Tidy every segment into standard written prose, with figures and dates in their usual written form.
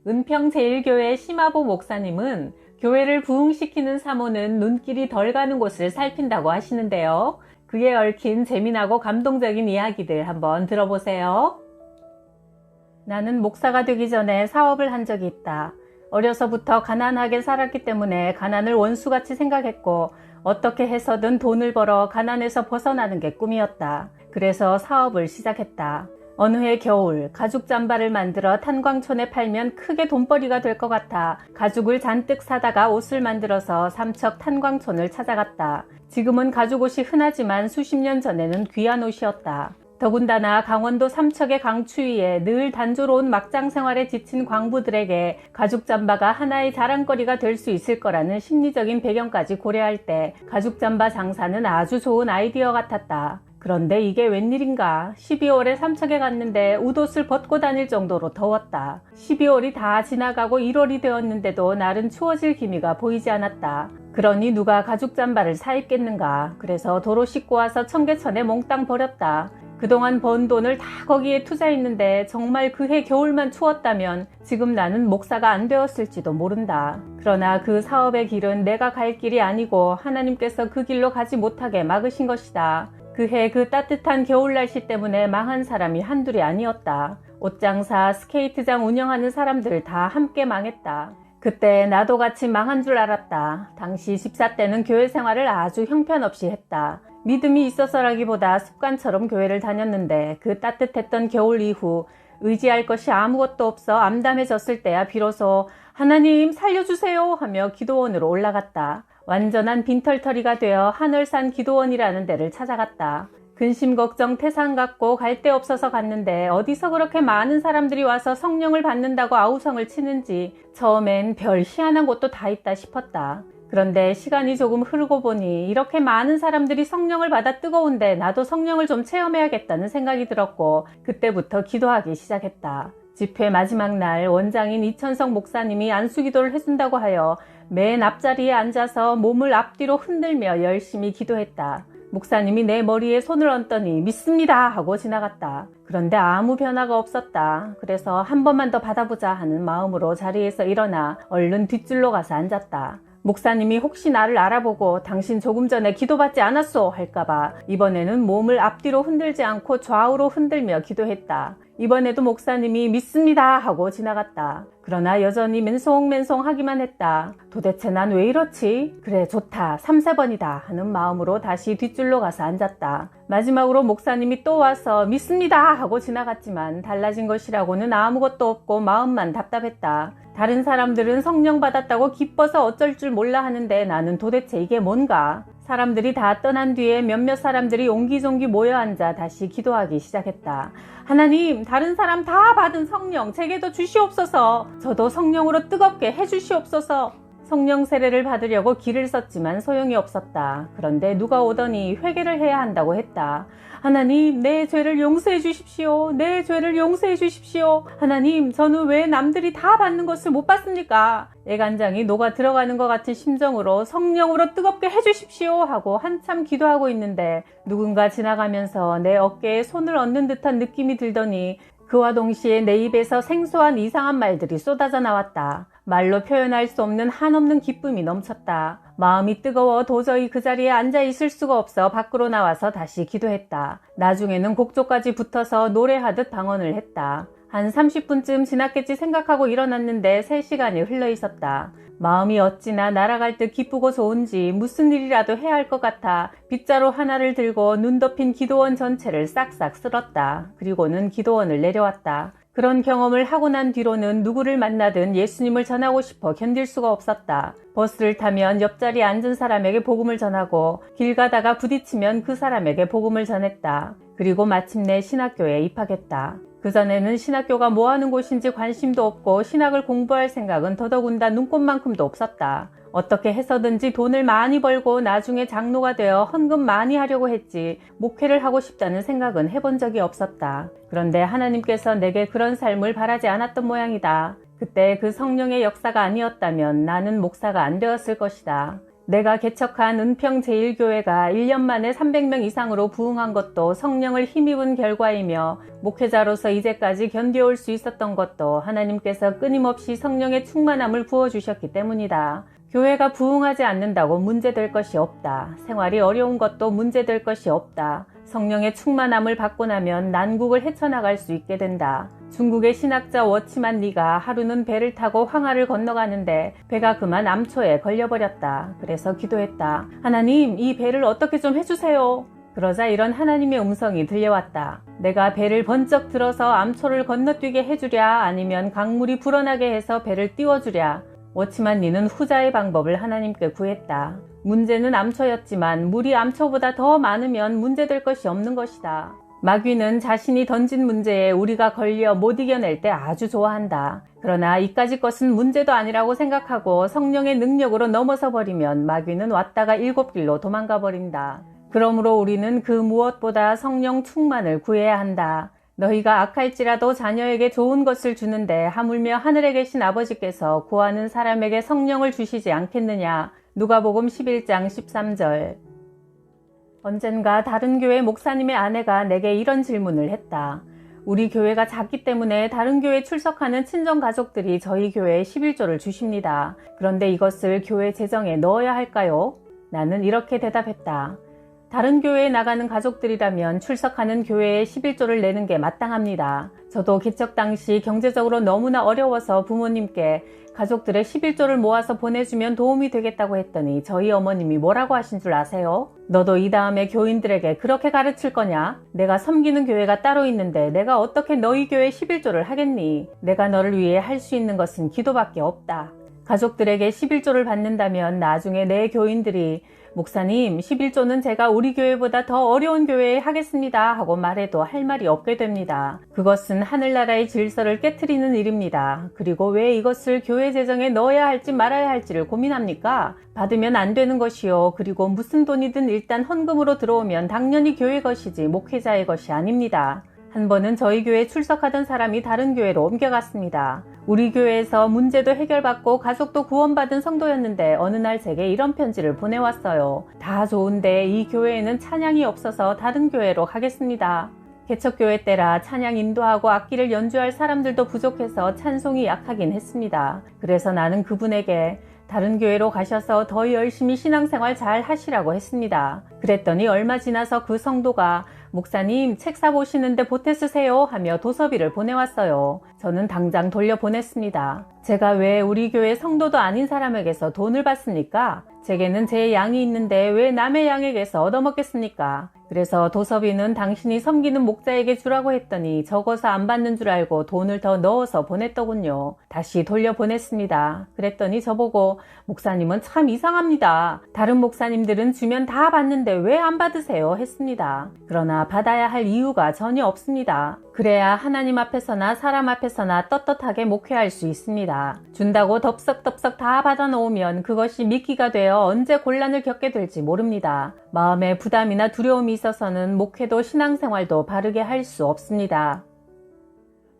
은평제일교회 심화보 목사님은 교회를 부흥시키는 사모는 눈길이 덜 가는 곳을 살핀다고 하시는데요. 그에 얽힌 재미나고 감동적인 이야기들 한번 들어보세요. 나는 목사가 되기 전에 사업을 한 적이 있다. 어려서부터 가난하게 살았기 때문에 가난을 원수같이 생각했고 어떻게 해서든 돈을 벌어 가난에서 벗어나는 게 꿈이었다. 그래서 사업을 시작했다. 어느 해 겨울 가죽 잠바를 만들어 탄광촌에 팔면 크게 돈벌이가 될 것 같아 가죽을 잔뜩 사다가 옷을 만들어서 삼척 탄광촌을 찾아갔다. 지금은 가죽옷이 흔하지만 수십 년 전에는 귀한 옷이었다. 더군다나 강원도 삼척의 강추위에 늘 단조로운 막장 생활에 지친 광부들에게 가죽 잠바가 하나의 자랑거리가 될 수 있을 거라는 심리적인 배경까지 고려할 때 가죽 잠바 장사는 아주 좋은 아이디어 같았다. 그런데 이게 웬일인가? 12월에 삼척에 갔는데 웃옷을 벗고 다닐 정도로 더웠다. 12월이 다 지나가고 1월이 되었는데도 날은 추워질 기미가 보이지 않았다. 그러니 누가 가죽 잠바를 사 입겠는가? 그래서 도로 씻고 와서 청계천에 몽땅 버렸다. 그동안 번 돈을 다 거기에 투자했는데 정말 그해 겨울만 추웠다면 지금 나는 목사가 안 되었을지도 모른다. 그러나 그 사업의 길은 내가 갈 길이 아니고 하나님께서 그 길로 가지 못하게 막으신 것이다. 그해 그 따뜻한 겨울 날씨 때문에 망한 사람이 한둘이 아니었다. 옷장사, 스케이트장 운영하는 사람들 다 함께 망했다. 그때 나도 같이 망한 줄 알았다. 당시 집사 때는 교회 생활을 아주 형편없이 했다. 믿음이 있어서라기보다 습관처럼 교회를 다녔는데 그 따뜻했던 겨울 이후 의지할 것이 아무것도 없어 암담해졌을 때야 비로소 하나님 살려주세요 하며 기도원으로 올라갔다. 완전한 빈털터리가 되어 하늘산 기도원이라는 데를 찾아갔다. 근심 걱정 태산 갖고 갈 데 없어서 갔는데 어디서 그렇게 많은 사람들이 와서 성령을 받는다고 아우성을 치는지 처음엔 별 희한한 곳도 다 있다 싶었다. 그런데 시간이 조금 흐르고 보니 이렇게 많은 사람들이 성령을 받아 뜨거운데 나도 성령을 좀 체험해야겠다는 생각이 들었고 그때부터 기도하기 시작했다. 집회 마지막 날 원장인 이천석 목사님이 안수기도를 해준다고 하여 맨 앞자리에 앉아서 몸을 앞뒤로 흔들며 열심히 기도했다. 목사님이 내 머리에 손을 얹더니 믿습니다 하고 지나갔다. 그런데 아무 변화가 없었다. 그래서 한 번만 더 받아보자 하는 마음으로 자리에서 일어나 얼른 뒷줄로 가서 앉았다. 목사님이 혹시 나를 알아보고 당신 조금 전에 기도받지 않았소 할까봐 이번에는 몸을 앞뒤로 흔들지 않고 좌우로 흔들며 기도했다. 이번에도 목사님이 믿습니다 하고 지나갔다. 그러나 여전히 맨송맨송 하기만 했다. 도대체 난 왜 이렇지? 그래 좋다 3-4번이다 하는 마음으로 다시 뒷줄로 가서 앉았다. 마지막으로 목사님이 또 와서 믿습니다 하고 지나갔지만 달라진 것이라고는 아무것도 없고 마음만 답답했다. 다른 사람들은 성령 받았다고 기뻐서 어쩔 줄 몰라 하는데 나는 도대체 이게 뭔가? 사람들이 다 떠난 뒤에 몇몇 사람들이 옹기종기 모여 앉아 다시 기도하기 시작했다. 하나님, 다른 사람 다 받은 성령 제게도 주시옵소서. 저도 성령으로 뜨겁게 해주시옵소서. 성령 세례를 받으려고 길을 썼지만 소용이 없었다. 그런데 누가 오더니 회개를 해야 한다고 했다. 하나님, 내 죄를 용서해 주십시오. 내 죄를 용서해 주십시오. 하나님, 저는 왜 남들이 다 받는 것을 못 받습니까? 애간장이 녹아 들어가는 것 같은 심정으로 성령으로 뜨겁게 해주십시오 하고 한참 기도하고 있는데 누군가 지나가면서 내 어깨에 손을 얹는 듯한 느낌이 들더니 그와 동시에 내 입에서 생소한 이상한 말들이 쏟아져 나왔다. 말로 표현할 수 없는 한없는 기쁨이 넘쳤다. 마음이 뜨거워 도저히 그 자리에 앉아 있을 수가 없어 밖으로 나와서 다시 기도했다. 나중에는 곡조까지 붙어서 노래하듯 방언을 했다. 한 30분쯤 지났겠지 생각하고 일어났는데 3시간이 흘러 있었다. 마음이 어찌나 날아갈 듯 기쁘고 좋은지 무슨 일이라도 해야 할 것 같아 빗자루 하나를 들고 눈 덮인 기도원 전체를 싹싹 쓸었다. 그리고는 기도원을 내려왔다. 그런 경험을 하고 난 뒤로는 누구를 만나든 예수님을 전하고 싶어 견딜 수가 없었다. 버스를 타면 옆자리에 앉은 사람에게 복음을 전하고 길 가다가 부딪히면 그 사람에게 복음을 전했다. 그리고 마침내 신학교에 입학했다. 그전에는 신학교가 뭐하는 곳인지 관심도 없고 신학을 공부할 생각은 더더군다 눈꼽만큼도 없었다. 어떻게 해서든지 돈을 많이 벌고 나중에 장로가 되어 헌금 많이 하려고 했지 목회를 하고 싶다는 생각은 해본 적이 없었다. 그런데 하나님께서 내게 그런 삶을 바라지 않았던 모양이다. 그때 그 성령의 역사가 아니었다면 나는 목사가 안 되었을 것이다. 내가 개척한 은평제일교회가 1년 만에 300명 이상으로 부흥한 것도 성령을 힘입은 결과이며 목회자로서 이제까지 견뎌올 수 있었던 것도 하나님께서 끊임없이 성령의 충만함을 부어주셨기 때문이다. 교회가 부흥하지 않는다고 문제될 것이 없다. 생활이 어려운 것도 문제될 것이 없다. 성령의 충만함을 받고 나면 난국을 헤쳐나갈 수 있게 된다. 중국의 신학자 워치만 리가 하루는 배를 타고 황하를 건너가는데 배가 그만 암초에 걸려버렸다. 그래서 기도했다. 하나님, 이 배를 어떻게 좀 해주세요. 그러자 이런 하나님의 음성이 들려왔다. 내가 배를 번쩍 들어서 암초를 건너뛰게 해주랴, 아니면 강물이 불어나게 해서 배를 띄워주랴. 워치만 리는 후자의 방법을 하나님께 구했다. 문제는 암초였지만 물이 암초보다 더 많으면 문제될 것이 없는 것이다. 마귀는 자신이 던진 문제에 우리가 걸려 못 이겨낼 때 아주 좋아한다. 그러나 이까짓 것은 문제도 아니라고 생각하고 성령의 능력으로 넘어서 버리면 마귀는 왔다가 7길로 도망가 버린다. 그러므로 우리는 그 무엇보다 성령 충만을 구해야 한다. 너희가 악할지라도 자녀에게 좋은 것을 주는데 하물며 하늘에 계신 아버지께서 구하는 사람에게 성령을 주시지 않겠느냐. 누가복음 11장 13절. 언젠가 다른 교회 목사님의 아내가 내게 이런 질문을 했다. 우리 교회가 작기 때문에 다른 교회에 출석하는 친정 가족들이 저희 교회에 11조를 주십니다. 그런데 이것을 교회 재정에 넣어야 할까요? 나는 이렇게 대답했다. 다른 교회에 나가는 가족들이라면 출석하는 교회에 11조를 내는 게 마땅합니다. 저도 개척 당시 경제적으로 너무나 어려워서 부모님께 가족들의 11조를 모아서 보내주면 도움이 되겠다고 했더니 저희 어머님이 뭐라고 하신 줄 아세요? 너도 이 다음에 교인들에게 그렇게 가르칠 거냐? 내가 섬기는 교회가 따로 있는데 내가 어떻게 너희 교회에 11조를 하겠니? 내가 너를 위해 할 수 있는 것은 기도밖에 없다. 가족들에게 11조를 받는다면 나중에 내 교인들이 목사님, 11조는 제가 우리 교회보다 더 어려운 교회에 하겠습니다 하고 말해도 할 말이 없게 됩니다. 그것은 하늘나라의 질서를 깨트리는 일입니다. 그리고 왜 이것을 교회 재정에 넣어야 할지 말아야 할지를 고민합니까? 받으면 안 되는 것이요. 그리고 무슨 돈이든 일단 헌금으로 들어오면 당연히 교회 것이지 목회자의 것이 아닙니다. 한 번은 저희 교회에 출석하던 사람이 다른 교회로 옮겨갔습니다. 우리 교회에서 문제도 해결받고 가족도 구원받은 성도였는데 어느 날 제게 이런 편지를 보내왔어요. 다 좋은데 이 교회에는 찬양이 없어서 다른 교회로 가겠습니다. 개척교회 때라 찬양 인도하고 악기를 연주할 사람들도 부족해서 찬송이 약하긴 했습니다. 그래서 나는 그분에게 다른 교회로 가셔서 더 열심히 신앙생활 잘 하시라고 했습니다. 그랬더니 얼마 지나서 그 성도가 목사님, 책 사보시는데 보태 쓰세요 하며 도서비를 보내왔어요. 저는 당장 돌려보냈습니다. 제가 왜 우리 교회 성도도 아닌 사람에게서 돈을 받습니까? 제게는 제 양이 있는데 왜 남의 양에게서 얻어먹겠습니까? 그래서 도서비는 당신이 섬기는 목자에게 주라고 했더니 적어서 안 받는 줄 알고 돈을 더 넣어서 보냈더군요. 다시 돌려보냈습니다. 그랬더니 저보고 목사님은 참 이상합니다. 다른 목사님들은 주면 다 받는데 왜 안 받으세요? 했습니다. 그러나 받아야 할 이유가 전혀 없습니다. 그래야 하나님 앞에서나 사람 앞에서나 떳떳하게 목회할 수 있습니다. 준다고 덥석덥석 다 받아놓으면 그것이 미끼가 되어 언제 곤란을 겪게 될지 모릅니다. 마음에 부담이나 두려움이 있어서는 목회도 신앙생활도 바르게 할 수 없습니다.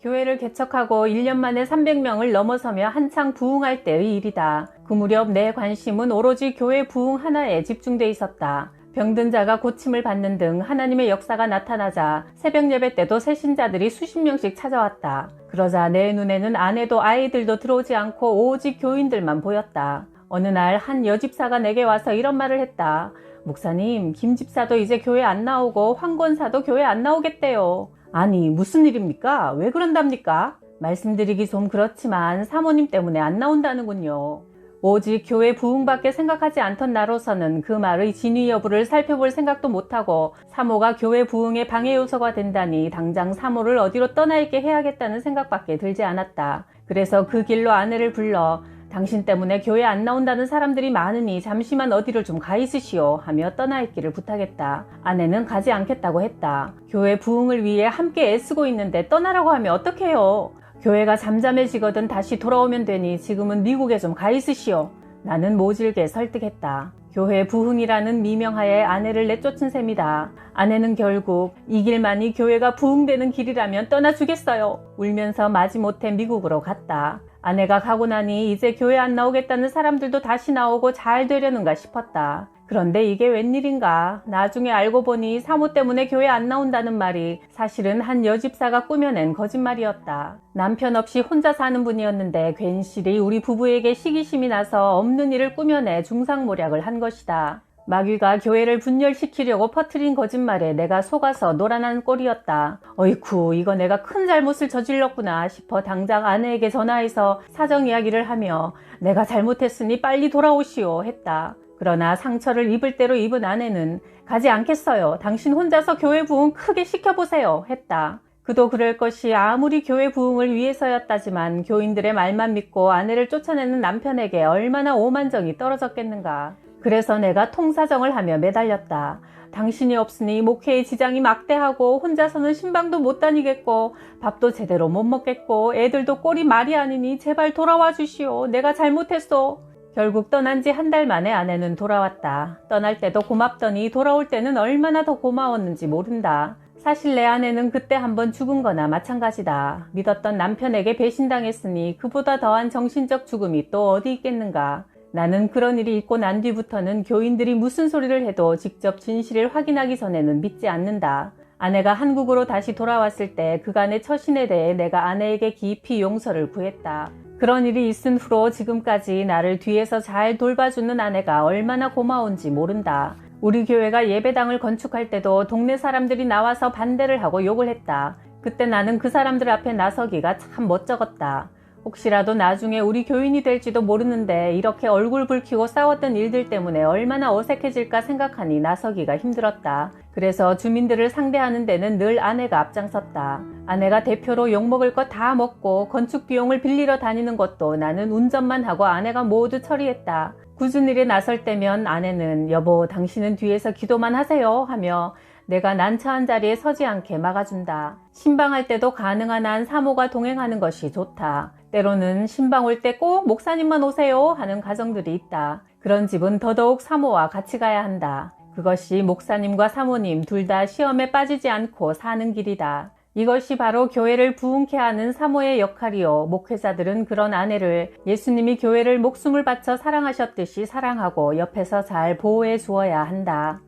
교회를 개척하고 1년 만에 300명을 넘어서며 한창 부흥할 때의 일이다. 그 무렵 내 관심은 오로지 교회 부흥 하나에 집중돼 있었다. 병든 자가 고침을 받는 등 하나님의 역사가 나타나자 새벽 예배 때도 새신자들이 수십 명씩 찾아왔다. 그러자 내 눈에는 아내도 아이들도 들어오지 않고 오직 교인들만 보였다. 어느 날 한 여집사가 내게 와서 이런 말을 했다. 목사님, 김집사도 이제 교회 안 나오고 황권사도 교회 안 나오겠대요. 아니, 무슨 일입니까? 왜 그런답니까? 말씀드리기 좀 그렇지만 사모님 때문에 안 나온다는군요. 오직 교회 부흥밖에 생각하지 않던 나로서는 그 말의 진위 여부를 살펴볼 생각도 못하고 사모가 교회 부흥의 방해 요소가 된다니 당장 사모를 어디로 떠나 있게 해야겠다는 생각밖에 들지 않았다. 그래서 그 길로 아내를 불러 당신 때문에 교회 안 나온다는 사람들이 많으니 잠시만 어디를 좀 가 있으시오 하며 떠나 있기를 부탁했다. 아내는 가지 않겠다고 했다. 교회 부흥을 위해 함께 애쓰고 있는데 떠나라고 하면 어떡해요? 교회가 잠잠해지거든 다시 돌아오면 되니 지금은 미국에 좀 가 있으시오. 나는 모질게 설득했다. 교회 부흥이라는 미명하에 아내를 내쫓은 셈이다. 아내는 결국 이 길만이 교회가 부흥되는 길이라면 떠나주겠어요. 울면서 마지못해 미국으로 갔다. 아내가 가고 나니 이제 교회 안 나오겠다는 사람들도 다시 나오고 잘 되려는가 싶었다. 그런데 이게 웬일인가. 나중에 알고 보니 사모 때문에 교회 안 나온다는 말이 사실은 한 여집사가 꾸며낸 거짓말이었다. 남편 없이 혼자 사는 분이었는데 괜시리 우리 부부에게 시기심이 나서 없는 일을 꾸며내 중상모략을 한 것이다. 마귀가 교회를 분열시키려고 퍼뜨린 거짓말에 내가 속아서 노란한 꼴이었다. 어이쿠, 이거 내가 큰 잘못을 저질렀구나 싶어 당장 아내에게 전화해서 사정 이야기를 하며 내가 잘못했으니 빨리 돌아오시오 했다. 그러나 상처를 입을 대로 입은 아내는 가지 않겠어요. 당신 혼자서 교회 부흥 크게 시켜보세요 했다. 그도 그럴 것이 아무리 교회 부흥을 위해서였다지만 교인들의 말만 믿고 아내를 쫓아내는 남편에게 얼마나 오만정이 떨어졌겠는가. 그래서 내가 통사정을 하며 매달렸다. 당신이 없으니 목회의 지장이 막대하고 혼자서는 신방도 못 다니겠고 밥도 제대로 못 먹겠고 애들도 꼴이 말이 아니니 제발 돌아와 주시오. 내가 잘못했소. 결국 떠난 지 한 달 만에 아내는 돌아왔다. 떠날 때도 고맙더니 돌아올 때는 얼마나 더 고마웠는지 모른다. 사실 내 아내는 그때 한번 죽은 거나 마찬가지다. 믿었던 남편에게 배신당했으니 그보다 더한 정신적 죽음이 또 어디 있겠는가. 나는 그런 일이 있고 난 뒤부터는 교인들이 무슨 소리를 해도 직접 진실을 확인하기 전에는 믿지 않는다. 아내가 한국으로 다시 돌아왔을 때 그간의 처신에 대해 내가 아내에게 깊이 용서를 구했다. 그런 일이 있은 후로 지금까지 나를 뒤에서 잘 돌봐주는 아내가 얼마나 고마운지 모른다. 우리 교회가 예배당을 건축할 때도 동네 사람들이 나와서 반대를 하고 욕을 했다. 그때 나는 그 사람들 앞에 나서기가 참 멋쩍었다. 혹시라도 나중에 우리 교인이 될지도 모르는데 이렇게 얼굴 붉히고 싸웠던 일들 때문에 얼마나 어색해질까 생각하니 나서기가 힘들었다. 그래서 주민들을 상대하는 데는 늘 아내가 앞장섰다. 아내가 대표로 욕먹을 것 다 먹고 건축 비용을 빌리러 다니는 것도 나는 운전만 하고 아내가 모두 처리했다. 굳은 일에 나설 때면 아내는 여보 당신은 뒤에서 기도만 하세요 하며 내가 난처한 자리에 서지 않게 막아준다. 신방할 때도 가능한 한 사모가 동행하는 것이 좋다. 때로는 신방 올 때 꼭 목사님만 오세요 하는 가정들이 있다. 그런 집은 더더욱 사모와 같이 가야 한다. 그것이 목사님과 사모님 둘 다 시험에 빠지지 않고 사는 길이다. 이것이 바로 교회를 부흥케 하는 사모의 역할이요. 목회자들은 그런 아내를 예수님이 교회를 목숨을 바쳐 사랑하셨듯이 사랑하고 옆에서 잘 보호해 주어야 한다.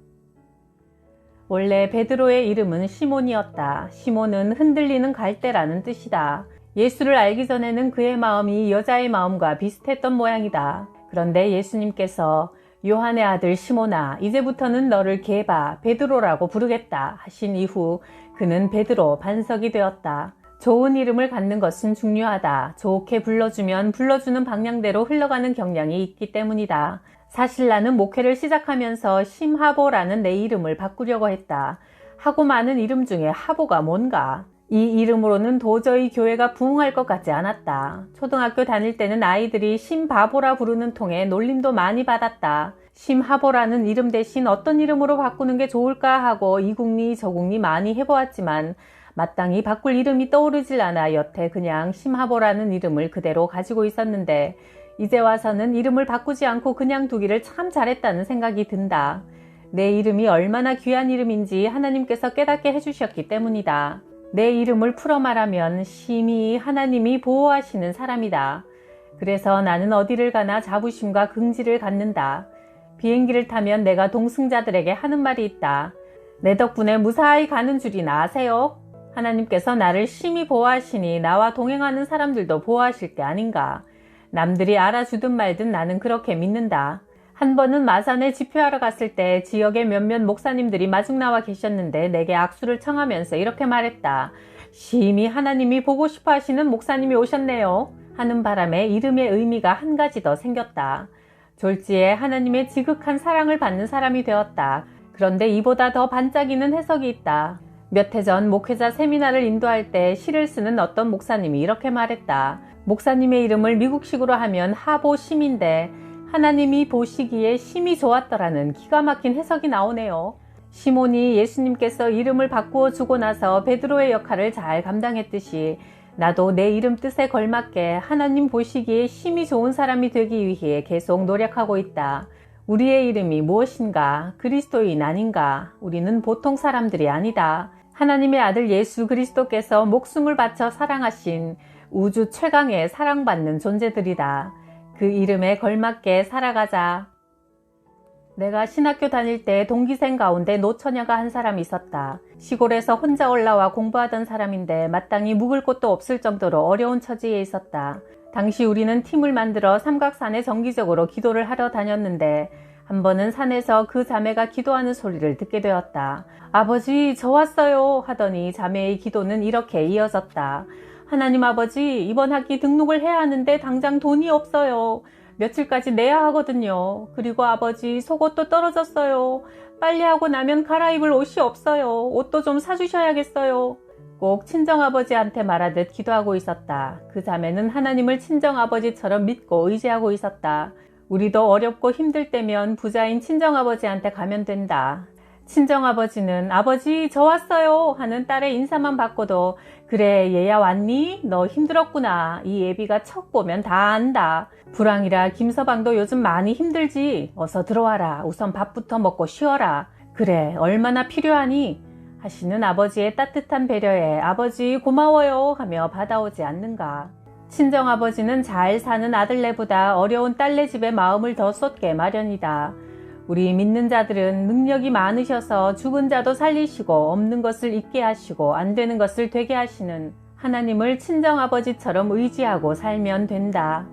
원래 베드로의 이름은 시몬이었다. 시몬은 흔들리는 갈대라는 뜻이다. 예수를 알기 전에는 그의 마음이 여자의 마음과 비슷했던 모양이다. 그런데 예수님께서 요한의 아들 시몬아, 이제부터는 너를 게바, 베드로라고 부르겠다 하신 이후 그는 베드로 반석이 되었다. 좋은 이름을 갖는 것은 중요하다. 좋게 불러주면 불러주는 방향대로 흘러가는 경향이 있기 때문이다. 사실 나는 목회를 시작하면서 심하보라는 내 이름을 바꾸려고 했다. 하고 많은 이름 중에 하보가 뭔가? 이 이름으로는 도저히 교회가 부흥할 것 같지 않았다. 초등학교 다닐 때는 아이들이 심바보라 부르는 통에 놀림도 많이 받았다. 심하보라는 이름 대신 어떤 이름으로 바꾸는 게 좋을까 하고 이국리 저국리 많이 해보았지만 마땅히 바꿀 이름이 떠오르질 않아 여태 그냥 심하보라는 이름을 그대로 가지고 있었는데 이제 와서는 이름을 바꾸지 않고 그냥 두기를 참 잘했다는 생각이 든다. 내 이름이 얼마나 귀한 이름인지 하나님께서 깨닫게 해주셨기 때문이다. 내 이름을 풀어 말하면 심히 하나님이 보호하시는 사람이다. 그래서 나는 어디를 가나 자부심과 긍지를 갖는다. 비행기를 타면 내가 동승자들에게 하는 말이 있다. 내 덕분에 무사히 가는 줄이나 아세요? 하나님께서 나를 심히 보호하시니 나와 동행하는 사람들도 보호하실 게 아닌가. 남들이 알아주든 말든 나는 그렇게 믿는다. 한 번은 마산에 집회하러 갔을 때 지역의 몇몇 목사님들이 마중 나와 계셨는데 내게 악수를 청하면서 이렇게 말했다. 심히 하나님이 보고 싶어 하시는 목사님이 오셨네요. 하는 바람에 이름의 의미가 한 가지 더 생겼다. 졸지에 하나님의 지극한 사랑을 받는 사람이 되었다. 그런데 이보다 더 반짝이는 해석이 있다. 몇 해 전 목회자 세미나를 인도할 때 시를 쓰는 어떤 목사님이 이렇게 말했다. 목사님의 이름을 미국식으로 하면 하보심인데 하나님이 보시기에 심히 좋았더라는 기가 막힌 해석이 나오네요. 시몬이 예수님께서 이름을 바꾸어 주고 나서 베드로의 역할을 잘 감당했듯이 나도 내 이름 뜻에 걸맞게 하나님 보시기에 심히 좋은 사람이 되기 위해 계속 노력하고 있다. 우리의 이름이 무엇인가? 그리스도인 아닌가? 우리는 보통 사람들이 아니다. 하나님의 아들 예수 그리스도께서 목숨을 바쳐 사랑하신 우주 최강의 사랑받는 존재들이다. 그 이름에 걸맞게 살아가자. 내가 신학교 다닐 때 동기생 가운데 노처녀가 한 사람 있었다. 시골에서 혼자 올라와 공부하던 사람인데 마땅히 묵을 곳도 없을 정도로 어려운 처지에 있었다. 당시 우리는 팀을 만들어 삼각산에 정기적으로 기도를 하러 다녔는데 한 번은 산에서 그 자매가 기도하는 소리를 듣게 되었다. 아버지, 저 왔어요 하더니 자매의 기도는 이렇게 이어졌다. 하나님 아버지, 이번 학기 등록을 해야 하는데 당장 돈이 없어요. 며칠까지 내야 하거든요. 그리고 아버지, 속옷도 떨어졌어요. 빨래하고 나면 갈아입을 옷이 없어요. 옷도 좀 사주셔야겠어요. 꼭 친정아버지한테 말하듯 기도하고 있었다. 그 자매는 하나님을 친정아버지처럼 믿고 의지하고 있었다. 우리도 어렵고 힘들 때면 부자인 친정아버지한테 가면 된다. 친정아버지는 아버지 저 왔어요 하는 딸의 인사만 받고도 그래 얘야 왔니? 너 힘들었구나. 이 예비가 척 보면 다 안다. 불황이라 김서방도 요즘 많이 힘들지. 어서 들어와라. 우선 밥부터 먹고 쉬어라. 그래 얼마나 필요하니? 하시는 아버지의 따뜻한 배려에 아버지 고마워요 하며 받아오지 않는가. 친정아버지는 잘 사는 아들네보다 어려운 딸네 집에 마음을 더 쏟게 마련이다. 우리 믿는 자들은 능력이 많으셔서 죽은 자도 살리시고 없는 것을 있게 하시고 안 되는 것을 되게 하시는 하나님을 친정아버지처럼 의지하고 살면 된다.